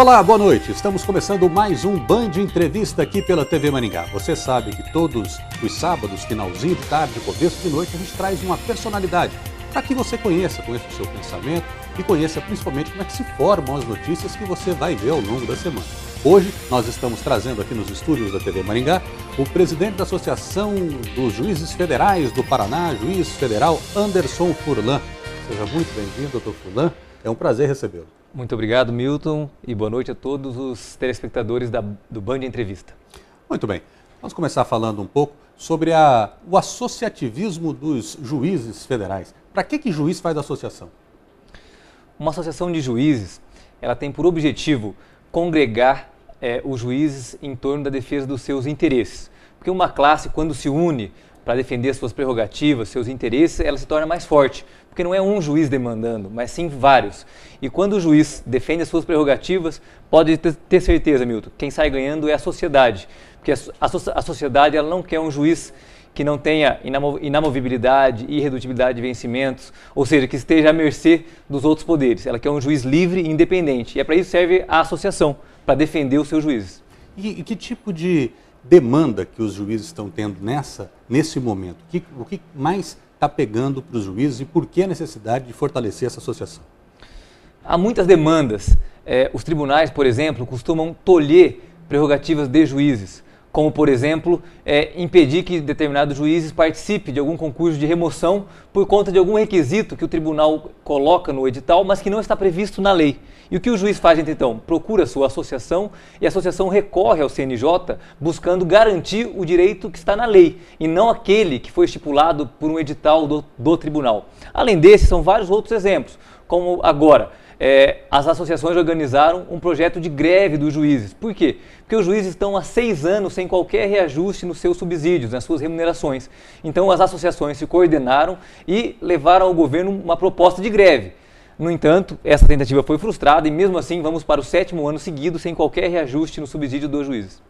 Olá, boa noite. Estamos começando mais um Band Entrevista aqui pela TV Maringá. Você sabe que todos os sábados, finalzinho de tarde, começo de noite, a gente traz uma personalidade para que você conheça o seu pensamento e conheça principalmente como é que se formam as notícias que você vai ver ao longo da semana. Hoje nós estamos trazendo aqui nos estúdios da TV Maringá o presidente da Associação dos Juízes Federais do Paraná, juiz federal Anderson Furlan. Seja muito bem-vindo, doutor Furlan. É um prazer recebê-lo. Muito obrigado, Milton, e boa noite a todos os telespectadores do Band Entrevista. Muito bem. Vamos começar falando um pouco sobre o associativismo dos juízes federais. Para que juiz faz associação? Uma associação de juízes, ela tem por objetivo congregar os juízes em torno da defesa dos seus interesses. Porque uma classe, quando se une para defender suas prerrogativas, seus interesses, ela se torna mais forte. Porque não é um juiz demandando, mas sim vários. E quando o juiz defende as suas prerrogativas, pode ter certeza, Milton, quem sai ganhando é a sociedade. Porque a sociedade ela não quer um juiz que não tenha inamovibilidade, irredutibilidade de vencimentos, ou seja, que esteja à mercê dos outros poderes. Ela quer um juiz livre e independente. E é para isso que serve a associação, para defender os seus juízes. E que tipo de demanda que os juízes estão tendo nesse momento? O que mais está pegando para os juízes e por que a necessidade de fortalecer essa associação? Há muitas demandas. Os tribunais, por exemplo, costumam tolher prerrogativas de juízes, como, por exemplo, impedir que determinados juízes participem de algum concurso de remoção por conta de algum requisito que o tribunal coloca no edital, mas que não está previsto na lei. E o que o juiz faz, então? Procura a sua associação e a associação recorre ao CNJ buscando garantir o direito que está na lei e não aquele que foi estipulado por um edital do tribunal. Além desses, são vários outros exemplos, como agora, as associações organizaram um projeto de greve dos juízes. Por quê? Porque os juízes estão há 6 anos sem qualquer reajuste nos seus subsídios, nas suas remunerações. Então as associações se coordenaram e levaram ao governo uma proposta de greve. No entanto, essa tentativa foi frustrada e mesmo assim vamos para o 7º ano seguido sem qualquer reajuste no subsídio dos juízes.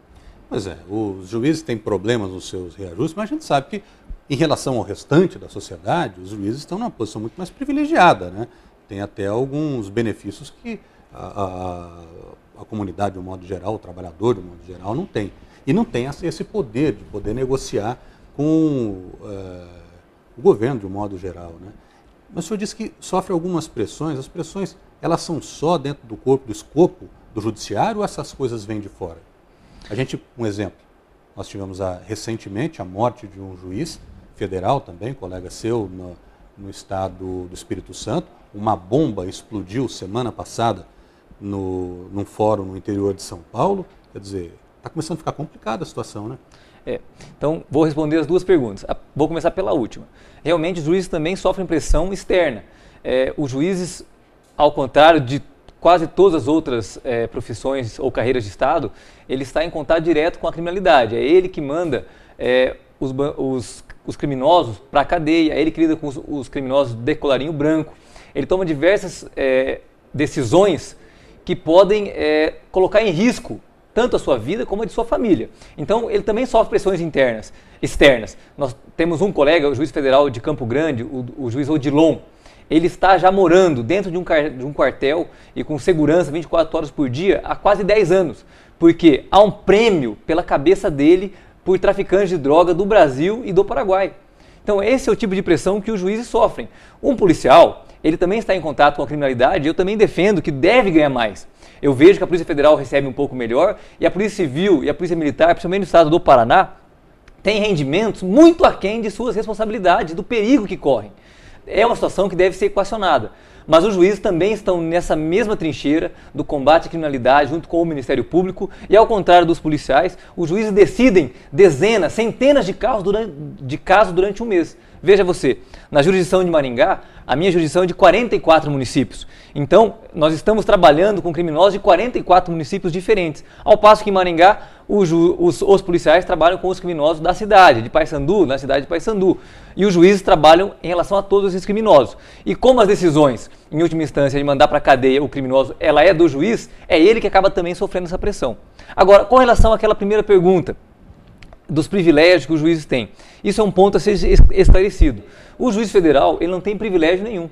Pois é, os juízes têm problemas nos seus reajustes, mas a gente sabe que em relação ao restante da sociedade, os juízes estão numa posição muito mais privilegiada, né? Tem até alguns benefícios que a comunidade, de um modo geral, o trabalhador, de um modo geral, não tem. E não tem esse poder de poder negociar com o governo, de um modo geral, né? Mas o senhor disse que sofre algumas pressões. As pressões, elas são só dentro do corpo, do escopo do judiciário ou essas coisas vêm de fora? Um exemplo, nós tivemos recentemente a morte de um juiz federal também, colega seu, no estado do Espírito Santo. Uma bomba explodiu semana passada num fórum no interior de São Paulo. Quer dizer, está começando a ficar complicada a situação, né? Então, vou responder as duas perguntas. Vou começar pela última. Realmente, os juízes também sofrem pressão externa. Os juízes, ao contrário de quase todas as outras profissões ou carreiras de Estado, ele está em contato direto com a criminalidade. É ele que manda os criminosos para a cadeia, é ele que lida com os criminosos de colarinho branco. Ele toma diversas decisões que podem colocar em risco tanto a sua vida como a de sua família. Então, ele também sofre pressões externas. Nós temos um colega, o juiz federal de Campo Grande, o juiz Odilon. Ele está já morando dentro de um quartel e com segurança 24 horas por dia há quase 10 anos. Porque há um prêmio pela cabeça dele por traficantes de droga do Brasil e do Paraguai. Então, esse é o tipo de pressão que os juízes sofrem. Um policial, ele também está em contato com a criminalidade e eu também defendo que deve ganhar mais. Eu vejo que a Polícia Federal recebe um pouco melhor e a Polícia Civil e a Polícia Militar, principalmente no estado do Paraná, têm rendimentos muito aquém de suas responsabilidades, do perigo que correm. É uma situação que deve ser equacionada. Mas os juízes também estão nessa mesma trincheira do combate à criminalidade junto com o Ministério Público e, ao contrário dos policiais, os juízes decidem dezenas, centenas de casos durante um mês. Veja você, na jurisdição de Maringá, a minha jurisdição é de 44 municípios. Então, nós estamos trabalhando com criminosos de 44 municípios diferentes. Ao passo que em Maringá, os policiais trabalham com os criminosos da cidade, de Paysandu, na cidade de Paysandu. E os juízes trabalham em relação a todos esses criminosos. E como as decisões, em última instância, de mandar para a cadeia o criminoso, ela é do juiz, é ele que acaba também sofrendo essa pressão. Agora, com relação àquela primeira pergunta, dos privilégios que os juízes têm. Isso é um ponto a ser esclarecido. O juiz federal, ele não tem privilégio nenhum.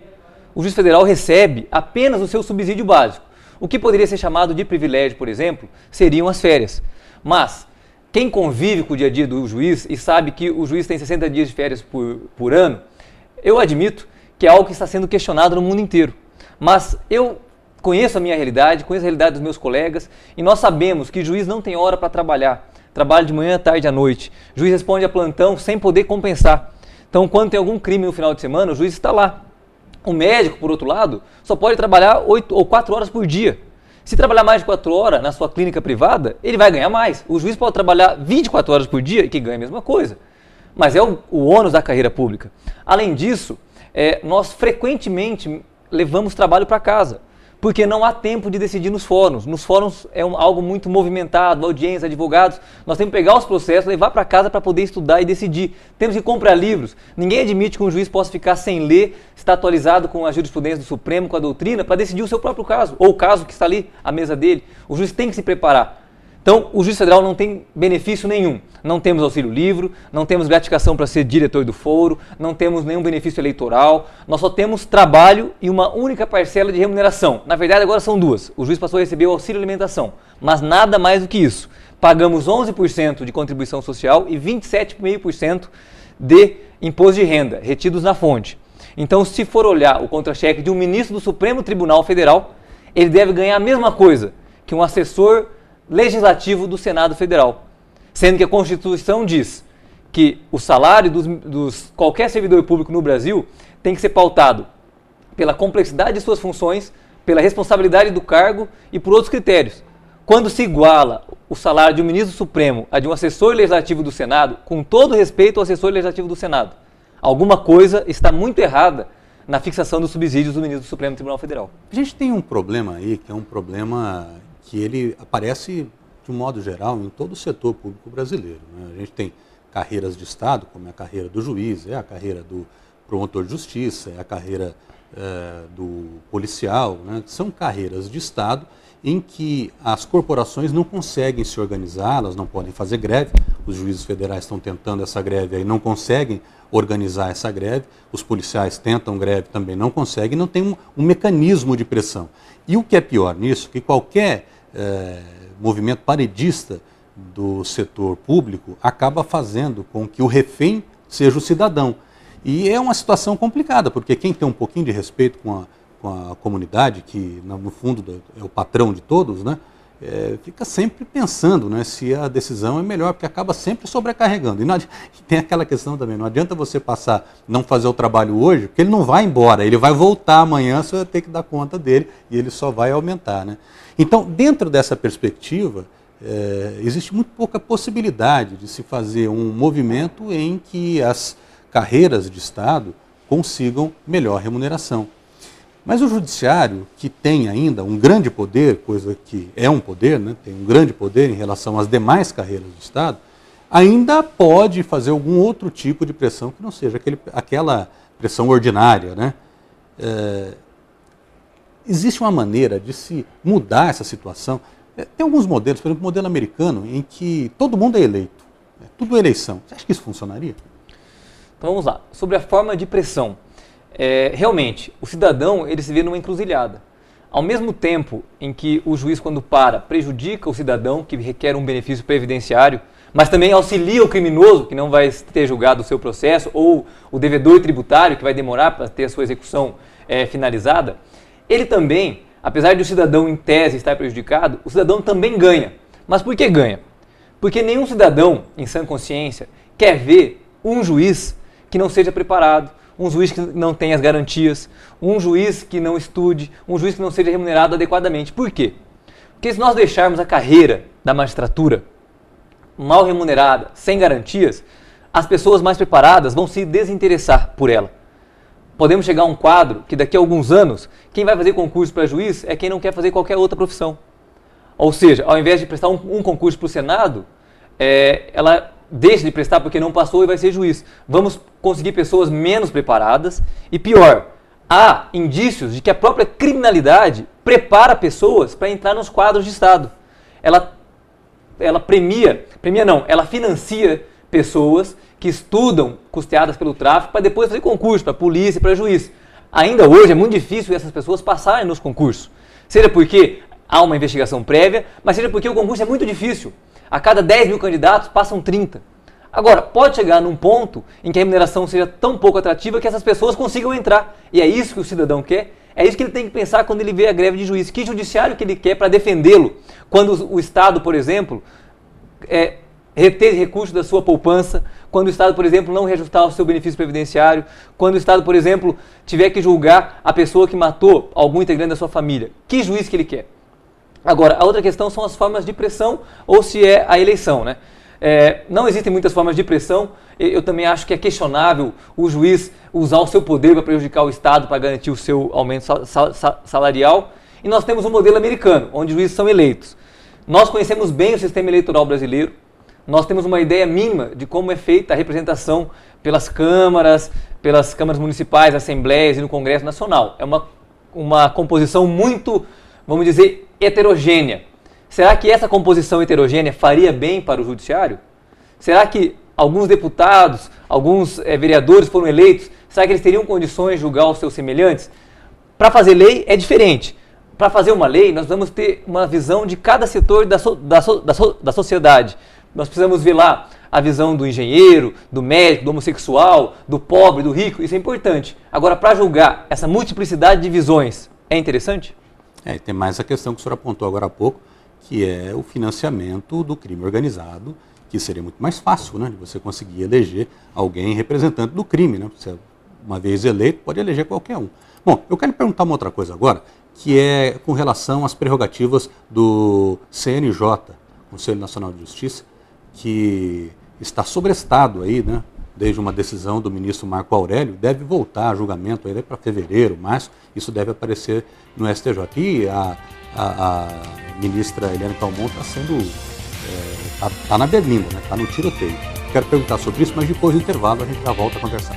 O juiz federal recebe apenas o seu subsídio básico. O que poderia ser chamado de privilégio, por exemplo, seriam as férias. Mas quem convive com o dia a dia do juiz e sabe que o juiz tem 60 dias de férias por ano, eu admito que é algo que está sendo questionado no mundo inteiro. Mas eu conheço a minha realidade, conheço a realidade dos meus colegas e nós sabemos que o juiz não tem hora para trabalhar. Trabalha de manhã, tarde à noite. O juiz responde a plantão sem poder compensar. Então, quando tem algum crime no final de semana, o juiz está lá. O médico, por outro lado, só pode trabalhar 8 ou 4 horas por dia. Se trabalhar mais de 4 horas na sua clínica privada, ele vai ganhar mais. O juiz pode trabalhar 24 horas por dia e que ganha a mesma coisa. Mas é o ônus da carreira pública. Além disso, nós frequentemente levamos trabalho para casa, porque não há tempo de decidir nos fóruns. Nos fóruns é algo muito movimentado, audiências, advogados. Nós temos que pegar os processos, levar para casa para poder estudar e decidir. Temos que comprar livros. Ninguém admite que um juiz possa ficar sem ler, estar atualizado com a jurisprudência do Supremo, com a doutrina, para decidir o seu próprio caso, ou o caso que está ali à mesa dele. O juiz tem que se preparar. Então, o juiz federal não tem benefício nenhum. Não temos auxílio livre, não temos gratificação para ser diretor do foro, não temos nenhum benefício eleitoral, nós só temos trabalho e uma única parcela de remuneração. Na verdade, agora são duas. O juiz passou a receber o auxílio alimentação, mas nada mais do que isso. Pagamos 11% de contribuição social e 27,5% de imposto de renda, retidos na fonte. Então, se for olhar o contra-cheque de um ministro do Supremo Tribunal Federal, ele deve ganhar a mesma coisa que um assessor legislativo do Senado Federal, sendo que a Constituição diz que o salário dos qualquer servidor público no Brasil tem que ser pautado pela complexidade de suas funções, pela responsabilidade do cargo e por outros critérios. Quando se iguala o salário de um ministro supremo a de um assessor legislativo do Senado, com todo respeito ao assessor legislativo do Senado, alguma coisa está muito errada na fixação dos subsídios do ministro do Supremo Tribunal Federal. A gente tem um problema aí, que é um problema que ele aparece, de um modo geral, em todo o setor público brasileiro, né? A gente tem carreiras de Estado, como é a carreira do juiz, é a carreira do promotor de justiça, é a carreira do policial, né? São carreiras de Estado em que as corporações não conseguem se organizar, elas não podem fazer greve, os juízes federais estão tentando essa greve aí, não conseguem organizar essa greve, os policiais tentam greve, também não conseguem, não tem um mecanismo de pressão. E o que é pior nisso, que qualquer movimento paredista do setor público acaba fazendo com que o refém seja o cidadão. E é uma situação complicada, porque quem tem um pouquinho de respeito com a comunidade, que no fundo é o patrão de todos, né, fica sempre pensando, né, se a decisão é melhor, porque acaba sempre sobrecarregando. E tem aquela questão também, não adianta você não fazer o trabalho hoje, porque ele não vai embora, ele vai voltar amanhã, você vai ter que dar conta dele e ele só vai aumentar, né? Então, dentro dessa perspectiva, existe muito pouca possibilidade de se fazer um movimento em que as carreiras de Estado consigam melhor remuneração. Mas o judiciário, que tem ainda um grande poder, coisa que é um poder, né, tem um grande poder em relação às demais carreiras do Estado, ainda pode fazer algum outro tipo de pressão que não seja aquela pressão ordinária, né? Existe uma maneira de se mudar essa situação. Tem alguns modelos, por exemplo, o modelo americano, em que todo mundo é eleito, tudo é eleição. Você acha que isso funcionaria? Então vamos lá. Sobre a forma de pressão. Realmente, o cidadão ele se vê numa encruzilhada. Ao mesmo tempo em que o juiz, quando prejudica o cidadão que requer um benefício previdenciário, mas também auxilia o criminoso que não vai ter julgado o seu processo, ou o devedor tributário que vai demorar para ter a sua execução finalizada, ele também, apesar de o cidadão em tese estar prejudicado, o cidadão também ganha. Mas por que ganha? Porque nenhum cidadão, em sã consciência, quer ver um juiz que não seja preparado, um juiz que não tenha as garantias, um juiz que não estude, um juiz que não seja remunerado adequadamente. Por quê? Porque se nós deixarmos a carreira da magistratura mal remunerada, sem garantias, as pessoas mais preparadas vão se desinteressar por ela. Podemos chegar a um quadro que daqui a alguns anos, quem vai fazer concurso para juiz é quem não quer fazer qualquer outra profissão. Ou seja, ao invés de prestar um concurso para o Senado, ela deixa de prestar porque não passou e vai ser juiz. Vamos conseguir pessoas menos preparadas e pior, há indícios de que a própria criminalidade prepara pessoas para entrar nos quadros de Estado. Ela ela financia pessoas que estudam custeadas pelo tráfico para depois fazer concurso para polícia e para juiz. Ainda hoje é muito difícil essas pessoas passarem nos concursos. Seja porque há uma investigação prévia, mas seja porque o concurso é muito difícil. A cada 10 mil candidatos passam 30. Agora, pode chegar num ponto em que a remuneração seja tão pouco atrativa que essas pessoas consigam entrar. E é isso que o cidadão quer, é isso que ele tem que pensar quando ele vê a greve de juiz. Que judiciário que ele quer para defendê-lo quando o Estado, por exemplo, reter recursos da sua poupança, quando o Estado, por exemplo, não reajustar o seu benefício previdenciário, quando o Estado, por exemplo, tiver que julgar a pessoa que matou algum integrante da sua família. Que juiz que ele quer? Agora, a outra questão são as formas de pressão ou se é a eleição, né? Não existem muitas formas de pressão. Eu também acho que é questionável o juiz usar o seu poder para prejudicar o Estado para garantir o seu aumento salarial. E nós temos um modelo americano, onde os juízes são eleitos. Nós conhecemos bem o sistema eleitoral brasileiro. Nós temos uma ideia mínima de como é feita a representação pelas câmaras municipais, assembleias e no Congresso Nacional. É uma composição muito, vamos dizer, heterogênea. Será que essa composição heterogênea faria bem para o judiciário? Será que alguns deputados, alguns vereadores foram eleitos, será que eles teriam condições de julgar os seus semelhantes? Para fazer lei é diferente. Para fazer uma lei, nós vamos ter uma visão de cada setor da sociedade. Nós precisamos ver lá a visão do engenheiro, do médico, do homossexual, do pobre, do rico, isso é importante. Agora, para julgar essa multiplicidade de visões, é interessante? E tem mais a questão que o senhor apontou agora há pouco, que é o financiamento do crime organizado, que seria muito mais fácil, né, de você conseguir eleger alguém representante do crime, né? Você, uma vez eleito, pode eleger qualquer um. Bom, eu quero lhe perguntar uma outra coisa agora, que é com relação às prerrogativas do CNJ, Conselho Nacional de Justiça, que está sobrestado aí, né, desde uma decisão do ministro Marco Aurélio, deve voltar a julgamento aí para fevereiro, março, isso deve aparecer no STJ. E a ministra Eliane Calmon está sendo, tá na berlinda, né, está no tiroteio. Quero perguntar sobre isso, mas depois do intervalo a gente já volta a conversar.